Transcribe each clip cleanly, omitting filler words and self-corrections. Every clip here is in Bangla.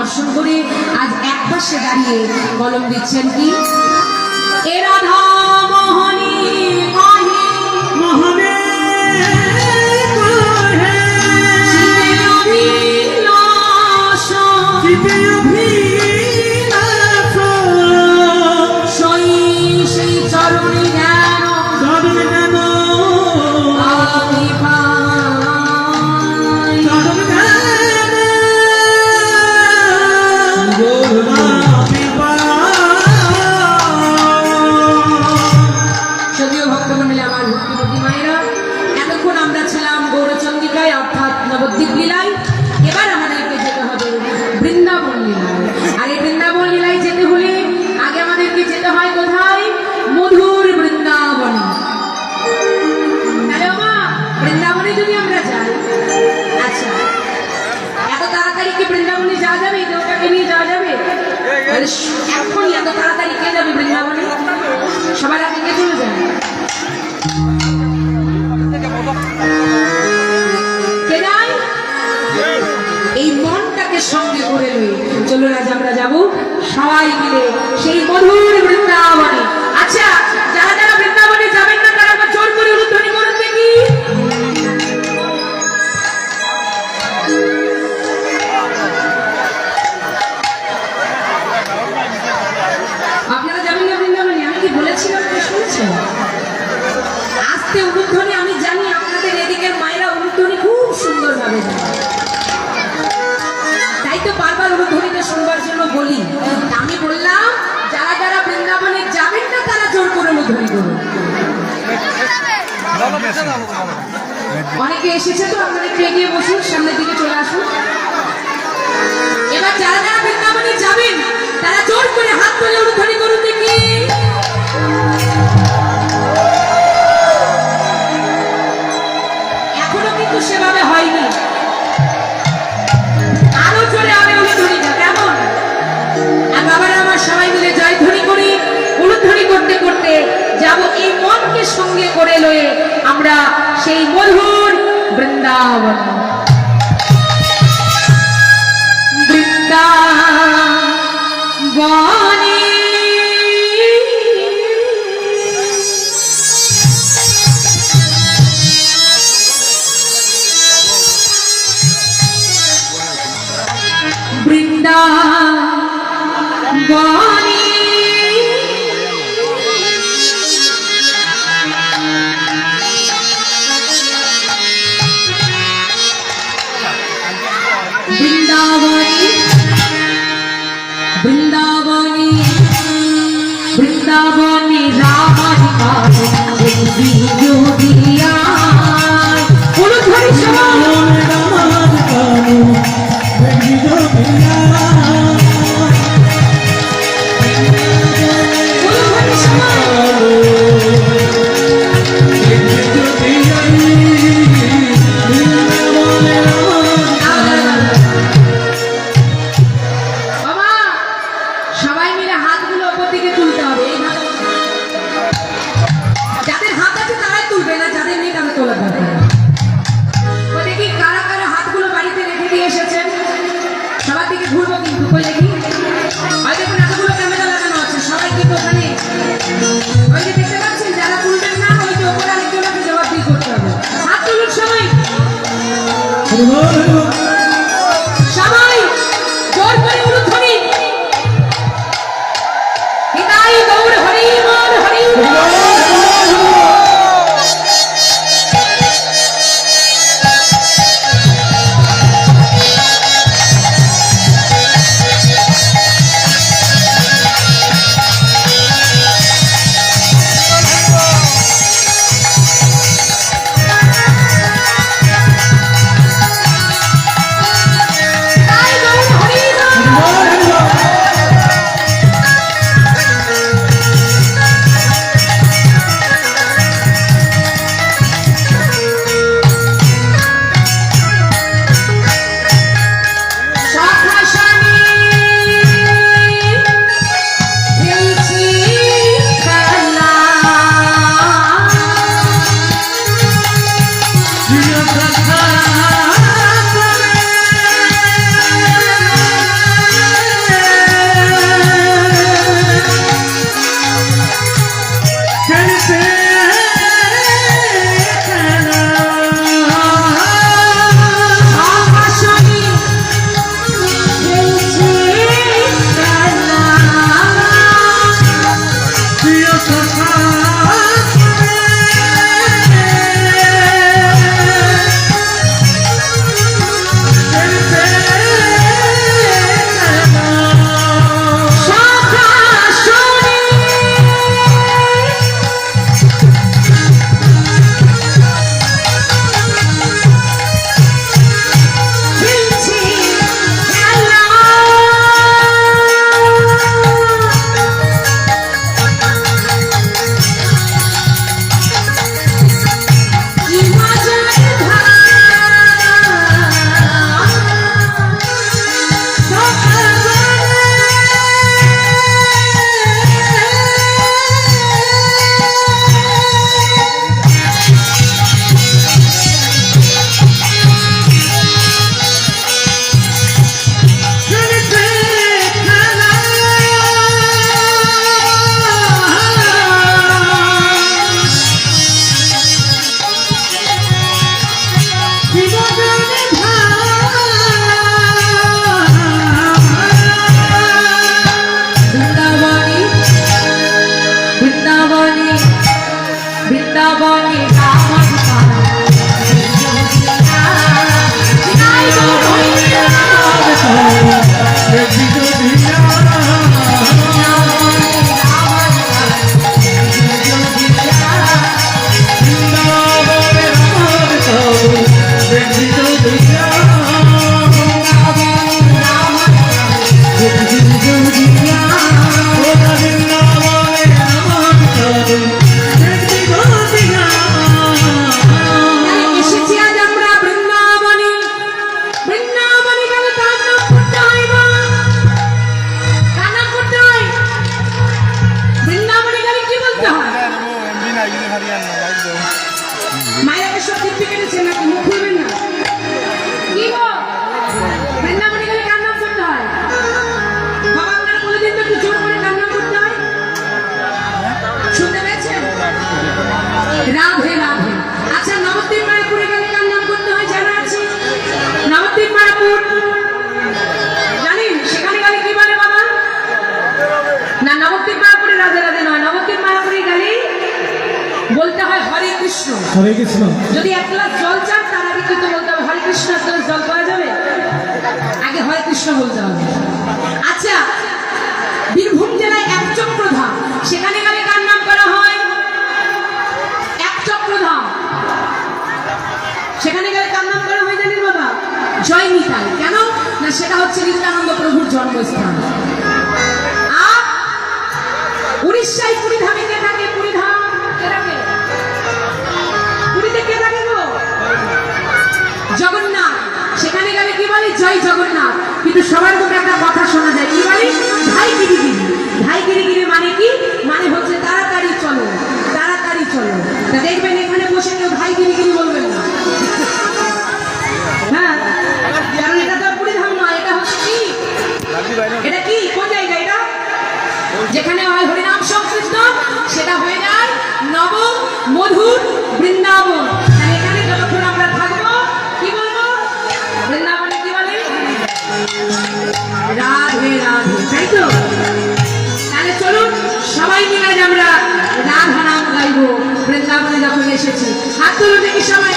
দর্শন করে আজ এক পাশে দাঁড়িয়ে কলম দিচ্ছেন কি এ রাধা মোহনী মোহনে নবদ্বীপ লীলায়। এবার আমাদেরকে যেতে হবে বৃন্দাবন লীলায়। আর এই বৃন্দাবন লীলায় যেতে হলে আগে আমাদেরকে যেতে হয় কোথায়? মধুর বৃন্দাবনে। তাহলে মা বৃন্দাবনে যদি আমরা যাই, আচ্ছা এত তাড়াতাড়ি কি বৃন্দাবনে যাওয়া যাবে? ওটাকে নিয়ে যাওয়া যাবে? এখনই এত তাড়াতাড়ি কে যাবে বৃন্দাবনে? সবার আগে কে চলে যাবে? এই মনটাকে সঙ্গে করে লই চলো আজ আমরা যাবো সবাই মিলে সেই মধুর বৃন্দাবনে। আচ্ছা যারা যারা বৃন্দাবনে যাবেন না তারা আবার জোর করে উলুধ্বনি করুন দেখি। আপনারা যাবেন না বৃন্দাবনে? আমি কি বলেছিলাম শুনেছেন? আজকে উলুধ্বনি আমি জানি আপনাদের এদিকের মায়েরা উলুধ্বনি খুব সুন্দর ভাবে জানে, তাই তো বারবার উলুধ্বনিটা শুনবার জন্য বলি। আমি বললাম যারা যারা বৃন্দাবনে যাবেন না তারা জোর করে উলুধ্বনি করুন। অনেকে এসেছে তো, আপনারা একটু এগিয়ে বসুন, সামনের দিকে চলে আসুন। এবার যারা যারা বৃন্দাবনে যাবেন তারা জোর করে হাত তুলে উলুধ্বনি করুন দেখি। এখনো কিন্তু সেভাবে হয়নি, আরো চলে আমি উলুধ্বনিটা কেমন? আর বাবারা আমার সবাই মিলে জয়ধ্বনি করি। উলুধ্বনি করতে করতে যাব এই মনকে সঙ্গে করে লয়ে আমরা সেই মধুর বৃন্দাবন। বৃন্দাবনে বৃন্দাবনে বৃন্দাবনে বৃন্দাবনে রাধিকা যোগিয়া উলুধ্বনি সবাই মিলে হাতগুলো ওপর দিকে তুলতে হবে। যাদের হাত আছে তারা বৃন্দাবনে আমার কারা নাই গো ভৈয়া। এসেছি আজ আমরা বৃন্দাবনে, বৃন্দাবনে গেলে তার নাম করতে হয় মা, তার নাম করতে হয়। বৃন্দাবনে গেলে কি বলতে হয়? মায়ের সব দিতে পেরেছে নাকি? মুখ খুলবেন না কি গো? বৃন্দাবনে গেলে কার নাম করতে হয়? বাবা আপনার বলে দিন তো একটু জোর করে কার নাম করতে হয়? শুনতে পেয়েছেন? রাধে রাধে। আচ্ছা নবদ্বীপ মায়াপুরে গেলে কার নাম করতে হয় জানা আছে? নবদ্বীপ মায়াপুর জানেন সেখানে গেলে কি বলে বাবা? না নবদ্বীপ মায়াপুরে রাধে রাধে নয়, নবদ্বীপ মায়াপুরে গেলে বলতে হয় হরে কৃষ্ণ। হরে কৃষ্ণ। যদি এক গ্লাস জল চান তার আগে কিন্তু বলতে হবে হরে কৃষ্ণ। এক গ্লাস জল পাওয়া যাবে? আগে হরে কৃষ্ণ বলতে হবে। আচ্ছা বীরভূম জেলায় একচক্রধাম, সেখানে গেলে কার নাম করা হয়? একচক্রধাম, সেখানে গেলে কার নাম করা হয় জানেন বাবা? জয় নিতাই। কেন না সেটা হচ্ছে নিত্যানন্দ প্রভুর জন্মস্থান। আর উড়িষ্যায় পুরীধামে কে থাকে? পুরীধাম কে থাকে? পুরীতে কে থাকে গো? জগন্নাথ। সেখানে গেলে কি বলে? জয় জগন্নাথ। কিন্তু সবার মুখে একটা কথা শোনা যায়, কি বলে? ধাই গিরিগিরি। ধাই গিরিগিরি মানে কি? মানে হচ্ছে তাড়াতাড়ি চলো, তাড়াতাড়ি চলো। তা দেখবেন এখানে বসে কেউ ধাই গিরিগিরি বলবেন না। হ্যাঁ কারণ এটা তো পুরীধাম নয়, এটা হচ্ছে কি? এটা কি কোন জায়গা এটা? যেখানে হয় হরিনাম সংকীর্তন সেটা হয়ে যায় নব মধুর বৃন্দাবন। আর এখানে যতক্ষণ আমরা থাকবো কি বলবো? বৃন্দাবনে কি বলে? রাধে রাধে, তাই তো? তাহলে চলুন সবাই মিলে আজ আমরা রাধা নাম গাইবো বৃন্দাবনে যখন এসেছি। হাত তুলুন দেখি সবাই,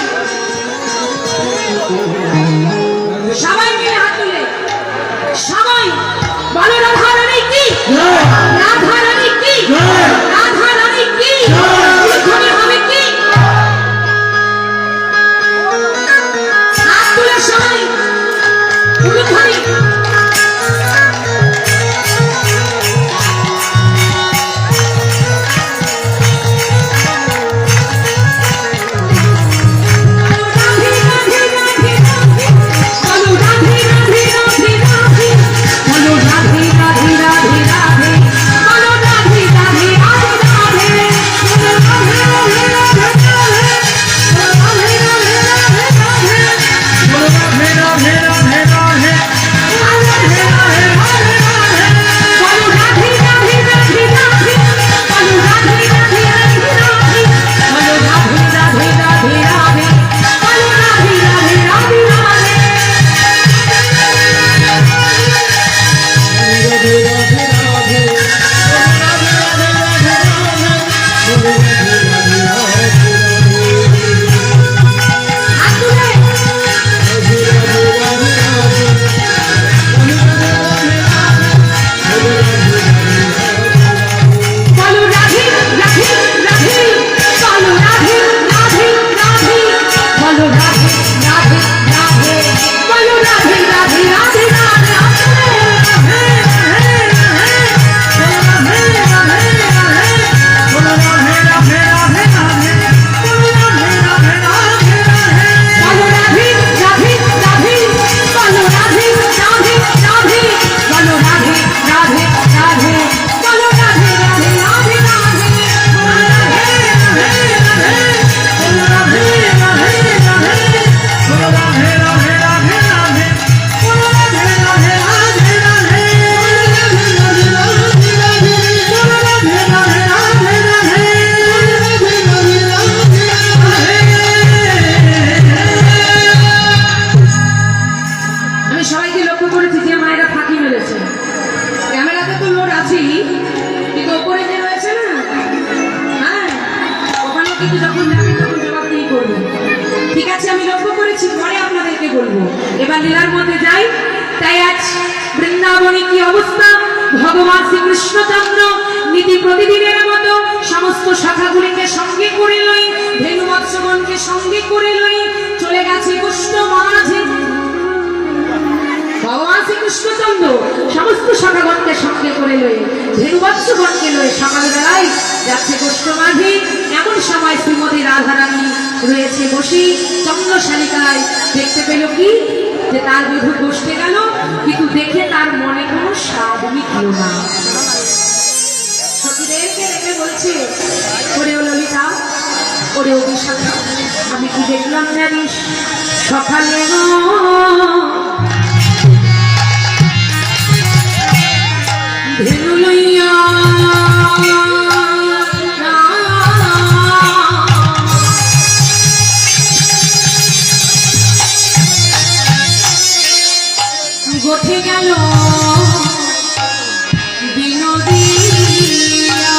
সবাই মিলে হাত তুলে সবাই বলো রাধা রানী কি? রাধা রানী কি? রাধা রানী কি? উলুধ্বনি হবে কি? হাত তুলে সবাই উলুধ্বনি। বলো রাধে রাধে রাধে রাধে, বলো রাধে রাধে রাধে রাধে, বলো রাধে রাধে যখন যাবে তখন জবাবদিহি করবো। ঠিক আছে, আমি লক্ষ্য করেছি, পরে আপনাদেরকে বলবো। এবার লীলার মধ্যে যাই। তাই আজ বৃন্দাবনে কি অবস্থা, ভগবান শ্রীকৃষ্ণচন্দ্র নীতি প্রতিদিনের মতো সমস্ত শাখাগুলিকে সঙ্গে করে লই, ধেনুবৎসগণকে সঙ্গে করে লই চলে গেছে কৃষ্ণ মাঝে। ভগবান শ্রীকৃষ্ণচন্দ্র সমস্ত শাখাগণকে সঙ্গে করে লয়ে ধেনুবৎসগণকে লয়ে সকালবেলায় যাচ্ছে কৃষ্ণ মাঝে। এমন সময় শ্রীমতী রাধারানী রয়েছে বসে চন্দ্রশালিকায়, দেখতে পেল কি যে তার বধূ বসতে গেল, কিন্তু দেখে তার মনে কোনো স্বাদ মিটল না। সখীদেরকে দেখে বলছে, ওরে ও ললিতা, ওরে ও বিশাখা, আমি কি দেখলাম জানিস? সকালে ধেনু লইয়া গোঠে গেল বিনোদিয়া।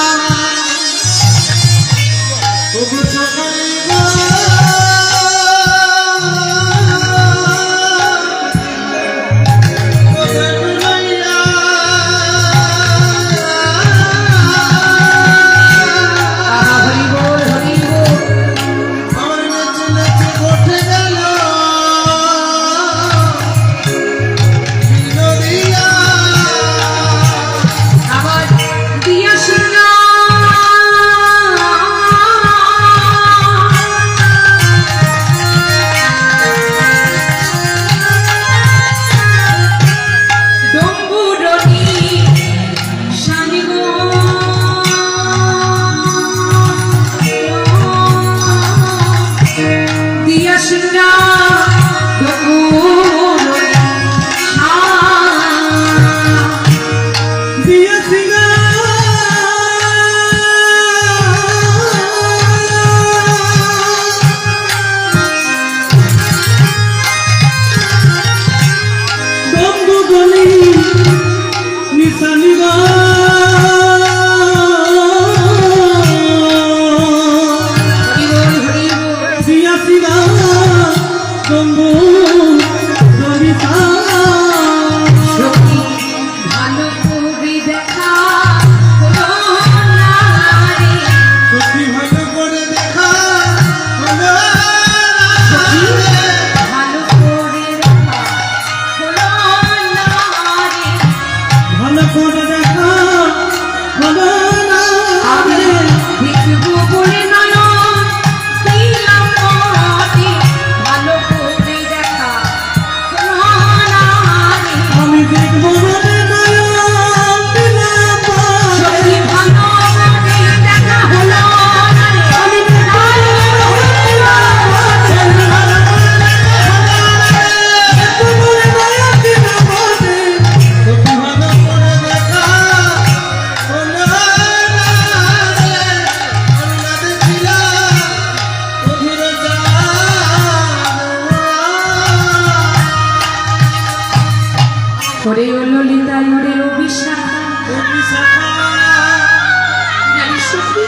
ওরে ও ললিতা, ওরে ও বিশাখা, জানিস সখী